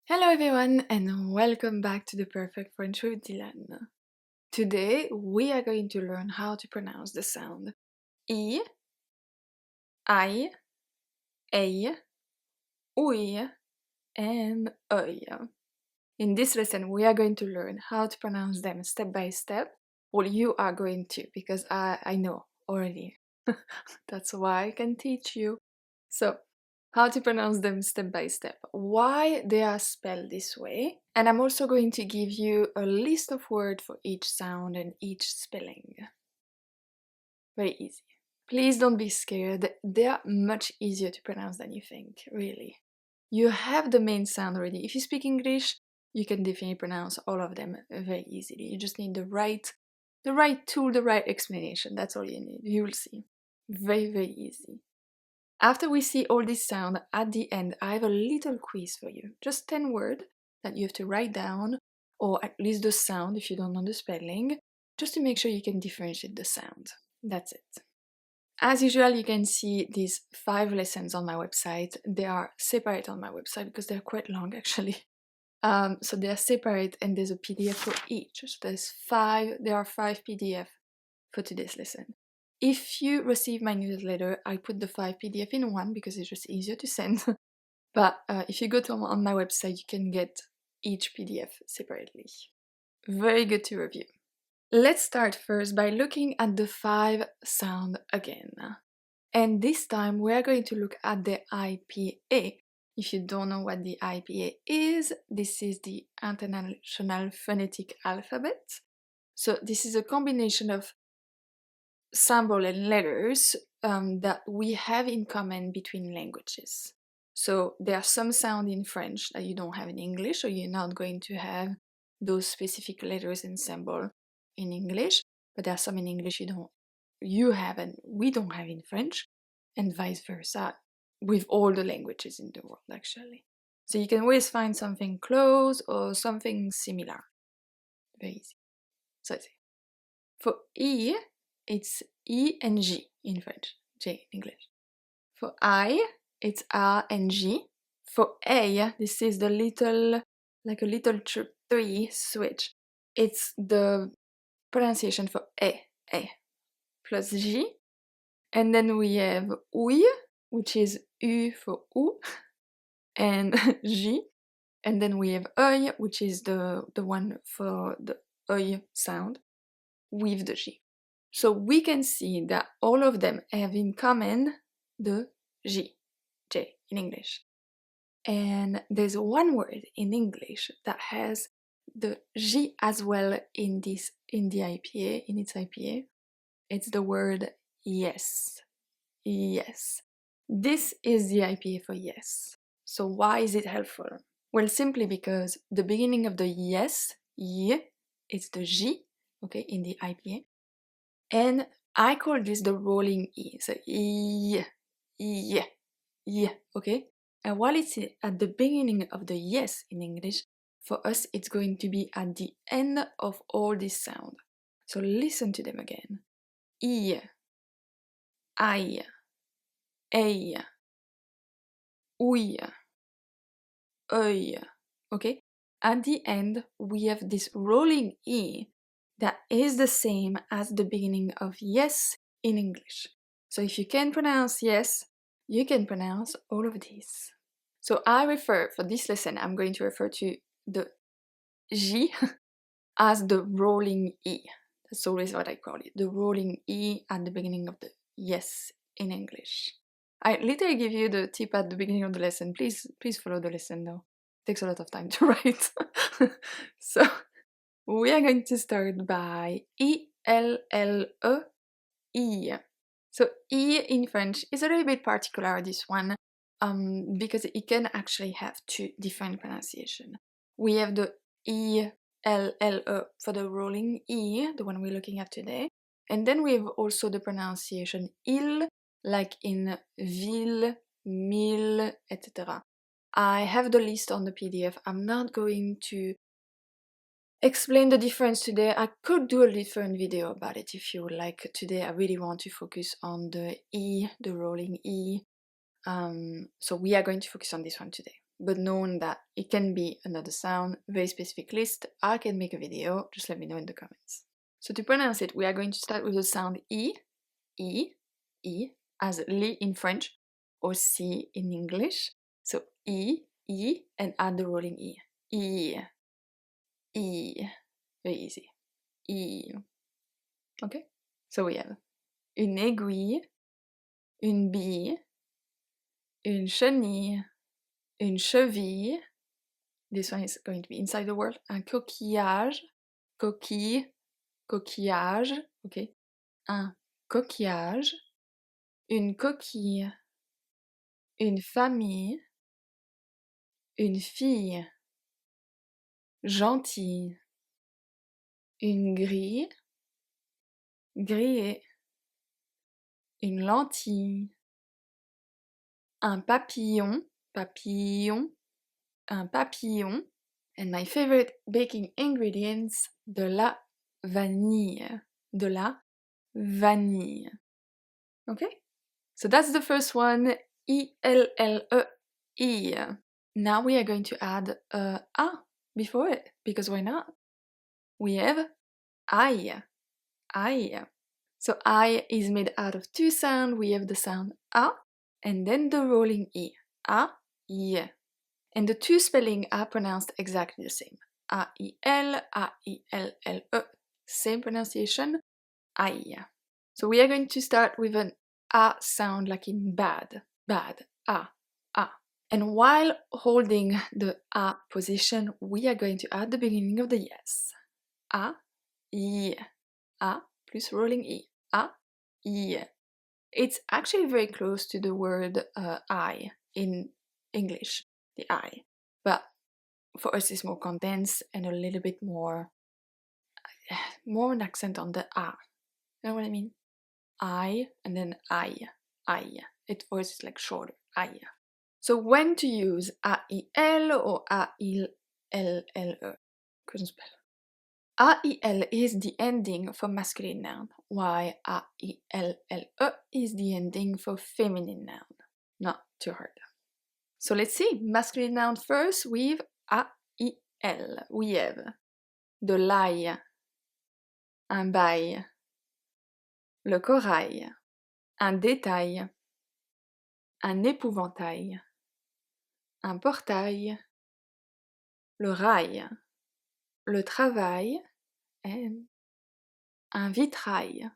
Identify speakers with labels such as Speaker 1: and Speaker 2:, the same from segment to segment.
Speaker 1: Hello everyone and welcome back to the Perfect French with Dylan. Today we are going to learn how to pronounce the sound I, I, ei, ui, and oi. In this lesson we are going to learn how to pronounce them step by step. Well, you are going to, because I know already. That's why I can teach you. So, how to pronounce them step by step, why they are spelled this way, and I'm also going to give you a list of words for each sound and each spelling. Very easy. Please don't be scared, they are much easier to pronounce than you think, really. You have the main sound already. If you speak English, you can definitely pronounce all of them very easily. You just need the right tool, the right explanation. That's all you need. You will see. Very, very easy. After we see all this sound, at the end, I have a little quiz for you. Just 10 words that you have to write down, or at least the sound if you don't know the spelling, just to make sure you can differentiate the sound. That's it. As usual, you can see these 5 lessons on my website. They are separate on my website because they're quite long actually. So they are separate and there's a PDF for each. So there are 5 PDF for today's lesson. If you receive my newsletter, I put the 5 PDF in one because it's just easier to send. But if you go on my website, you can get each PDF separately. Very good to review. Let's start first by looking at the 5 sound again. And this time we are going to look at the IPA. If you don't know what the IPA is, this is the International Phonetic Alphabet. So this is a combination of symbols and letters that we have in common between languages. So there are some sounds in French that you don't have in English, so you're not going to have those specific letters and symbols in English, but there are some in English you have and we don't have in French, and vice versa with all the languages in the world actually. So you can always find something close or something similar. Very easy. So let's see. For E, it's E and G in French, J in English. For I, it's R and G. For A, this is the little, like a little tree switch. It's the pronunciation for A plus G. And then we have OUI, which is U for OU, and J. And then we have OI, which is the one for the OI sound, with the J. So we can see that all of them have in common the J in English. And there's one word in English that has the J as well in its IPA. It's the word yes. Yes. This is the IPA for yes. So why is it helpful? Well, simply because the beginning of the yes, y, it's the J, okay, in the IPA. And I call this the rolling E. So E, okay? And while it's at the beginning of the yes in English, for us it's going to be at the end of all this sound. So listen to them again. I, ei, ui, oi, okay? At the end, we have this rolling E that is the same as the beginning of yes in English. So if you can pronounce yes, you can pronounce all of these. So for this lesson, I'm going to refer to the J as the rolling E. That's always what I call it, the rolling E at the beginning of the yes in English. I literally give you the tip at the beginning of the lesson. Please follow the lesson though. It takes a lot of time to write. So we are going to start by I-L-L-E, I. So I in French is a little bit particular, this one, because it can actually have 2 different pronunciations. We have the I-L-L-E for the rolling I, the one we're looking at today. And then we have also the pronunciation il, like in ville, mille, etc. I have the list on the PDF. I'm not going to explain the difference today. I could do a different video about it if you would like. Today I really want to focus on the E, the rolling E. So we are going to focus on this one today. but knowing that it can be another sound, very specific list, I can make a video, just let me know in the comments. So to pronounce it, we are going to start with the sound E, E, E, as li in French, or C in English. So E, E, and add the rolling E. E, E, very easy. E. Okay? So we have une aiguille, une bille, une chenille, une cheville. This one is going to be inside the word. Un coquillage, coquille, coquillage, okay? Un coquillage, une coquille, une famille, une fille, gentille, une grille, grillée, une lentille, un papillon, papillon, un papillon, and my favorite baking ingredients, de la vanille, de la vanille. Okay? So that's the first one, E-L-L-E, E. Now we are going to add a before it, because why not? We have I, I. So I is made out of two sounds. We have the sound A and then the rolling E, A, I. And the two spellings are pronounced exactly the same. A-I-L, A-I-L-L-E. Same pronunciation, I. So we are going to start with an A sound like in bad, bad, A, A. And while holding the A position, we are going to add the beginning of the yes. A, I, A plus rolling E, A, I. It's actually very close to the word I in English, the I. But for us it's more condensed and a little bit more an accent on the A. You know what I mean? I and then I. It voice is like shorter, I. So when to use A-I-L or A-I-L-L-E? Couldn't spell. A-I-L is the ending for masculine noun, while A-I-L-L-E is the ending for feminine noun. Not too hard. So let's see, masculine noun first with A-I-L. We have de l'ail, un bail, le corail, un détail, un épouvantail, un portail, le rail, le travail, and un vitrail.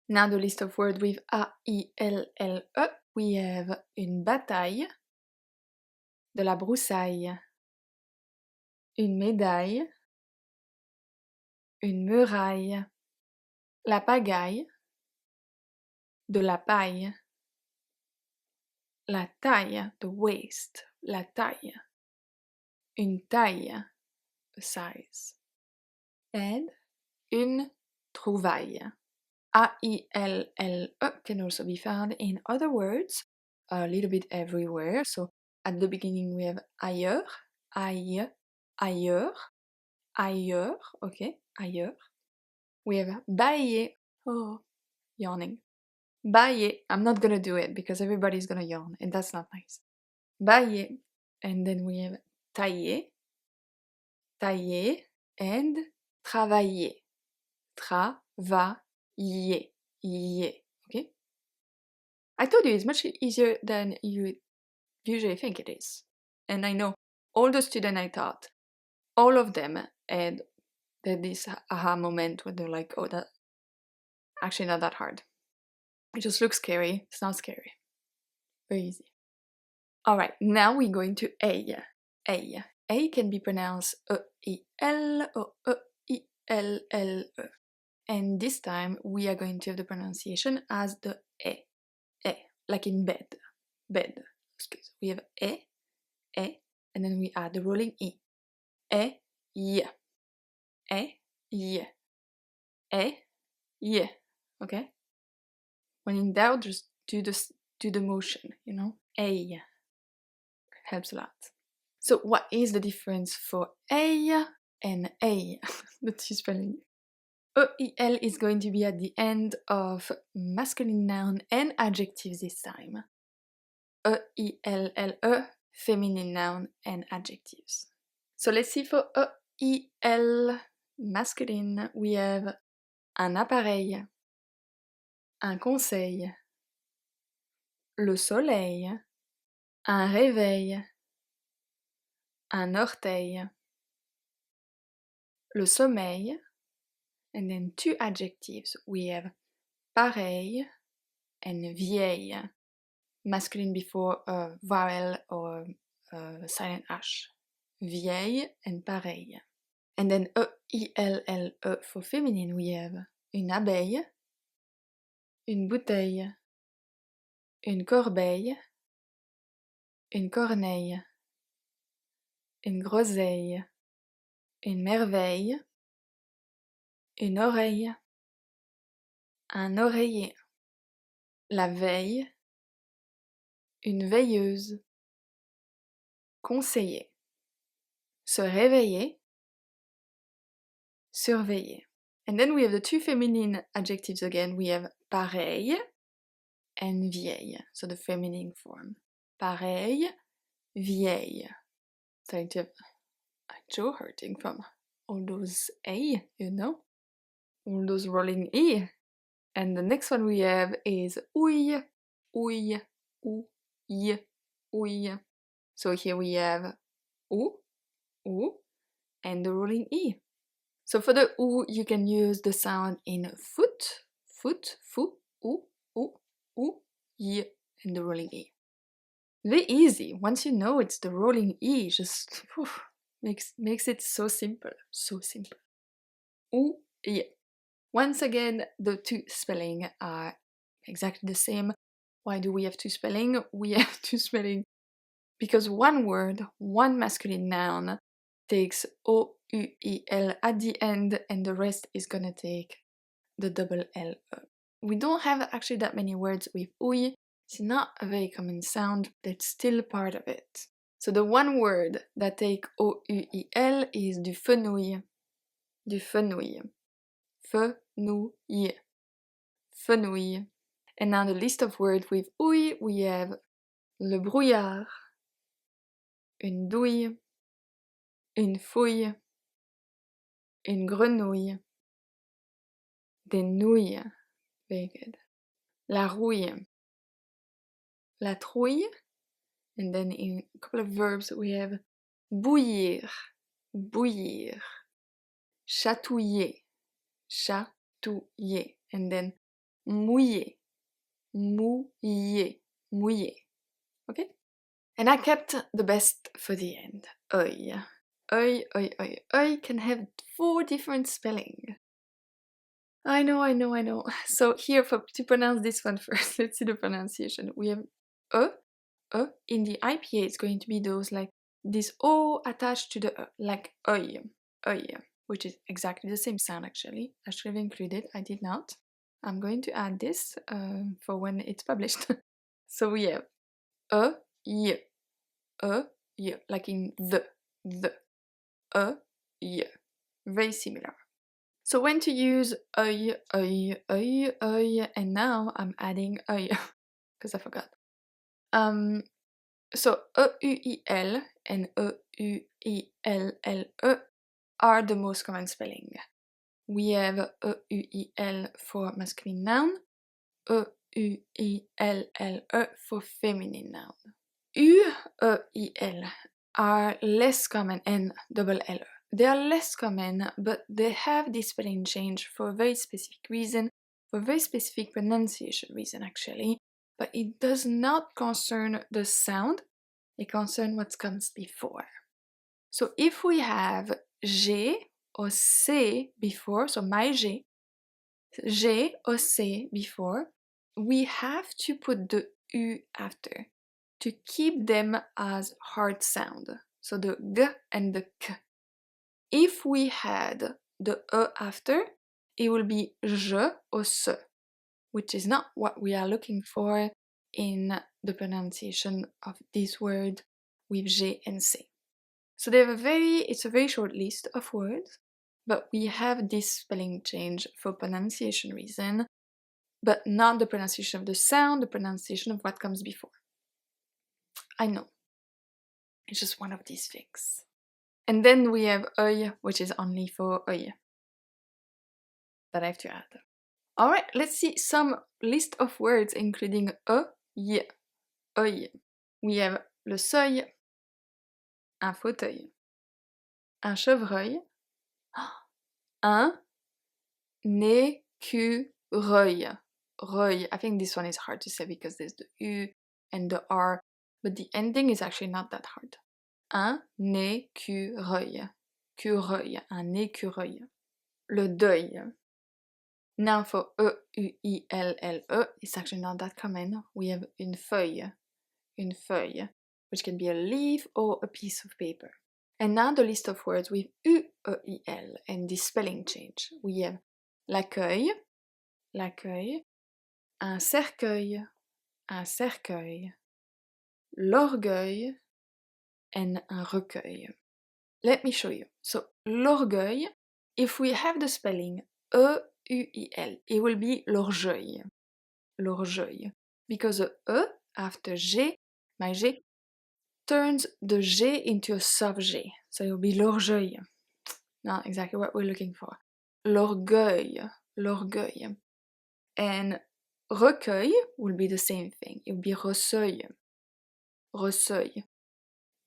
Speaker 1: Now the list of words with A-I-L-L-E, we have une bataille, de la broussaille, une médaille, une muraille, la pagaille, de la paille, la taille, the waist, la taille, une taille, a size, and une trouvaille. A-I-L-L-E can also be found in other words, a little bit everywhere. So at the beginning we have ailleurs, ailleurs, ailleurs, okay, ailleurs. We have bailler, oh, yawning. Bailler, I'm not gonna do it because everybody's gonna yawn and that's not nice. Bailler, and then we have tailler, tailler, and travailler, travailler, okay? I told you it's much easier than you usually think it is. And I know all the students I taught, all of them had this aha moment when they're like, oh, that actually not that hard. It just looks scary. It's not scary. Very easy. All right, now we're going to A. A. A can be pronounced E-I-L or E-I-L-L-E. And this time we are going to have the pronunciation as the E, like in bed. Bed. Excuse. We have E, and then we add the rolling E. Y. Y. Okay? When in doubt, just do the motion, you know? A. It helps a lot. So what is the difference for A and A? The two spelling. E-I-L is going to be at the end of masculine noun and adjectives this time. E-I-L-L-E feminine noun and adjectives. So let's see for E-I-L, masculine, we have un appareil, un conseil, le soleil, un réveil, un orteil, le sommeil, and then two adjectives, we have pareil and vieille, masculine before a vowel or silent H, vieille and pareil. And then E-I-L-L-E for feminine, we have une abeille, une bouteille, une corbeille, une corneille, une groseille, une merveille, une oreille, un oreiller, la veille, une veilleuse, conseiller, se réveiller, surveiller. And then we have the two feminine adjectives again. We have pareil and vieille, so the feminine form. Pareil, vieille. Starting to have a jaw hurting from all those A, you know? All those rolling E. And the next one we have is ouille, ouille, ouille, ouille. So here we have ou, and the rolling E. So for the ou, you can use the sound in foot, fou, ou, y, and the rolling E. Very easy. Once you know it's the rolling E, just makes it so simple, Ou, y. Once again, the two spelling are exactly the same. Why do we have two spelling? We have two spelling because one word, one masculine noun, takes O-U-I-L at the end, and the rest is gonna take the double L. We don't have actually that many words with ouille. It's not a very common sound, but it's still part of it. So the one word that take O-U-I-L is du fenouil. Du fenouil. Fenouil. Fenouil. And now the list of words with ouille, we have le brouillard, une douille, une fouille, une grenouille, des nouilles, very good, la rouille, la trouille, and then in a couple of verbs we have bouillir, bouillir, chatouiller, chatouiller, and then mouiller, mouiller, mouiller, okay? And I kept the best for the end, œil. Œil, œil, œil, œil can have 4 different spelling. I know. So here, to pronounce this one first, let's see the pronunciation. We have e. In the IPA, it's going to be those like this O attached to the like œil, which is exactly the same sound actually. I should have included, I did not. I'm going to add this for when it's published. So we have y, like in the, y, very similar. So when to use œil, and now I'm adding œil, because I forgot. So E-U-I-L and E-U-I-L-L-E are the most common spelling. We have E-U-I-L for masculine noun, E-U-I-L-L-E for feminine noun. U-E-I-L are less common, and double L. They are less common, but they have this spelling change for a very specific reason, for a very specific pronunciation reason actually, but it does not concern the sound, it concerns what comes before. So if we have G or C before, so my G or C before, we have to put the U after to keep them as hard sound, so the G and the K. If we had the E after, it will be je or se, which is not what we are looking for in the pronunciation of this word with G and C. So it's a very short list of words, but we have this spelling change for pronunciation reason, but not the pronunciation of the sound, the pronunciation of what comes before. I know. It's just one of these things. And then we have œil, which is only for œil. That I have to add. Alright, let's see some list of words including œil, œil. We have le seuil, un fauteuil, un chevreuil, un écureuil. Reuil. I think this one is hard to say because there's the U and the R, but the ending is actually not that hard. Un écureuil. Cureuil. Un écureuil. Le deuil. Now for E-U-I-L-L-E, it's actually not that common. We have une feuille. Une feuille, which can be a leaf or a piece of paper. And now the list of words with U-E-I-L and the spelling change. We have l'accueil, l'accueil, un cercueil, un cercueil, l'orgueil, and un recueil. Let me show you. So, l'orgueil, if we have the spelling E-U-I-L, it will be l'orgueil. L'orgueil. Because the E after G, my G, turns the G into a soft G. So it will be l'orgueil. Not exactly what we're looking for. L'orgueil. L'orgueil. And recueil will be the same thing. It will be resseuil. Resseuil.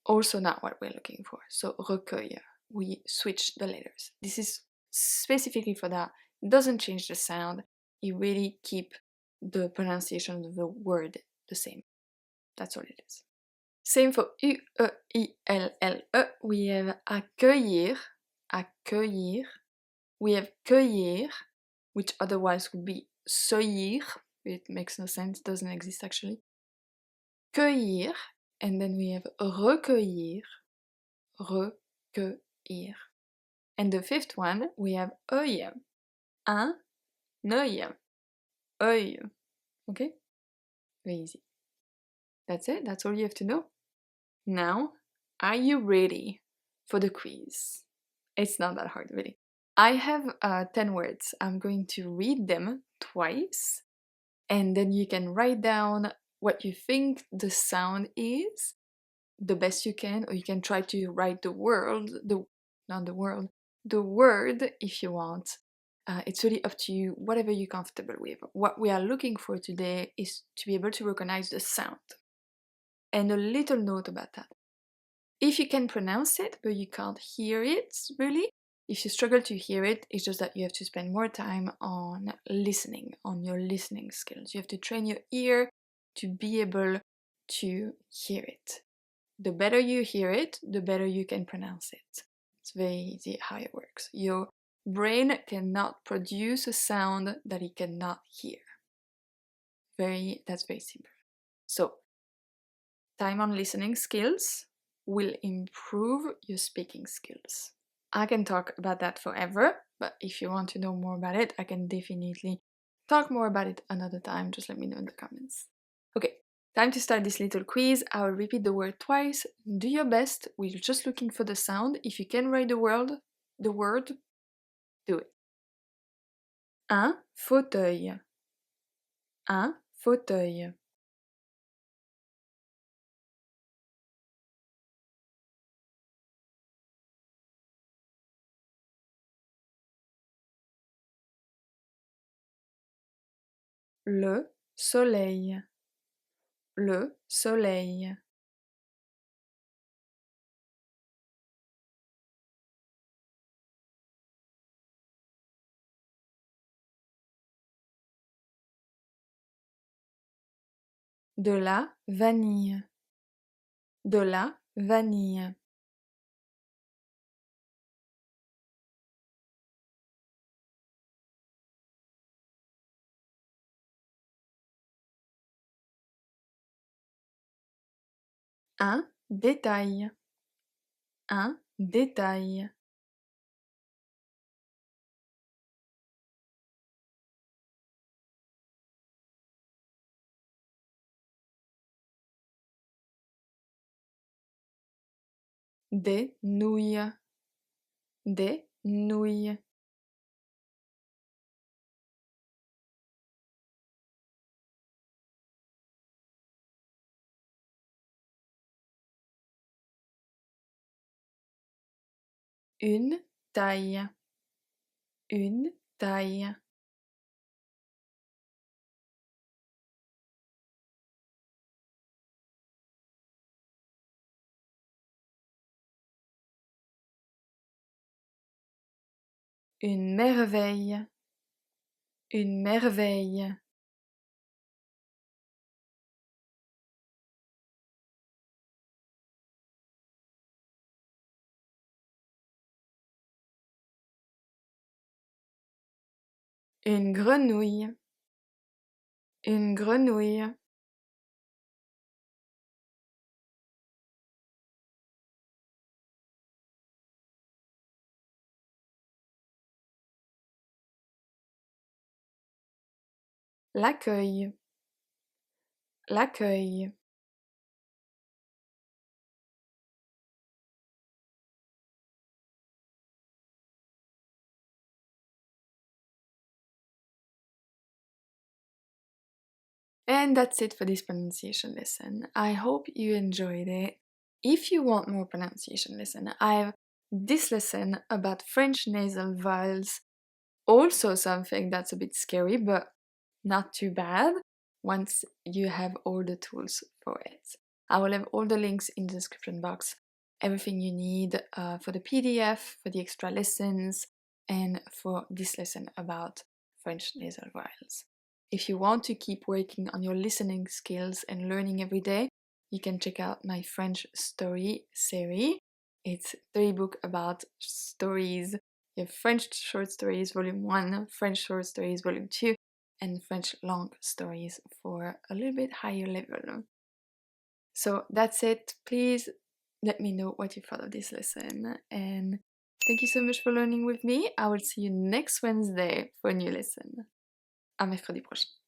Speaker 1: Also not what we're looking for. So recueil. We switch the letters. This is specifically for that. It doesn't change the sound. You really keep the pronunciation of the word the same. That's all it is. Same for U-E-I-L-L-E. We have accueillir. Accueillir. We have cueillir, which otherwise would be cueillir. It makes no sense, doesn't exist actually. Cueillir, and then we have recueillir, recueillir. And the fifth one, we have œil, un œil, œil. Okay? Very easy. That's it, that's all you have to know. Now, are you ready for the quiz? It's not that hard, really. I have 10 words. I'm going to read them twice, and then you can write down what you think the sound is, the best you can, or you can try to write the word if you want. It's really up to you, whatever you're comfortable with. What we are looking for today is to be able to recognize the sound. And a little note about that. If you can pronounce it, but you can't hear it, really, if you struggle to hear it, it's just that you have to spend more time on listening, on your listening skills. You have to train your ear to be able to hear it. The better you hear it, the better you can pronounce it. It's very easy how it works. Your brain cannot produce a sound that it cannot hear. That's very simple. So, time on listening skills will improve your speaking skills. I can talk about that forever, but if you want to know more about it, I can definitely talk more about it another time. Just let me know in the comments. Okay, time to start this little quiz. I will repeat the word twice. Do your best. We're just looking for the sound. If you can write the word, do it. Un fauteuil. Un fauteuil. Le soleil. Le soleil. De la vanille. De la vanille. Un détail. Un détail. Des nouilles. Des nouilles. Une taille. Une taille. Une merveille. Une merveille. Une grenouille. Une grenouille. L'accueil. L'accueil. And that's it for this pronunciation lesson. I hope you enjoyed it. If you want more pronunciation lesson, I have this lesson about French nasal vowels. Also something that's a bit scary, but not too bad once you have all the tools for it. I will have all the links in the description box, everything you need for the PDF, for the extra lessons, and for this lesson about French nasal vowels. If you want to keep working on your listening skills and learning every day, you can check out my French story series. It's 3 books about stories. You have French short stories volume 1, French short stories volume 2, and French long stories for a little bit higher level. So that's it. Please let me know what you thought of this lesson, and thank you so much for learning with me. I will see you next Wednesday for a new lesson. À mercredi prochain.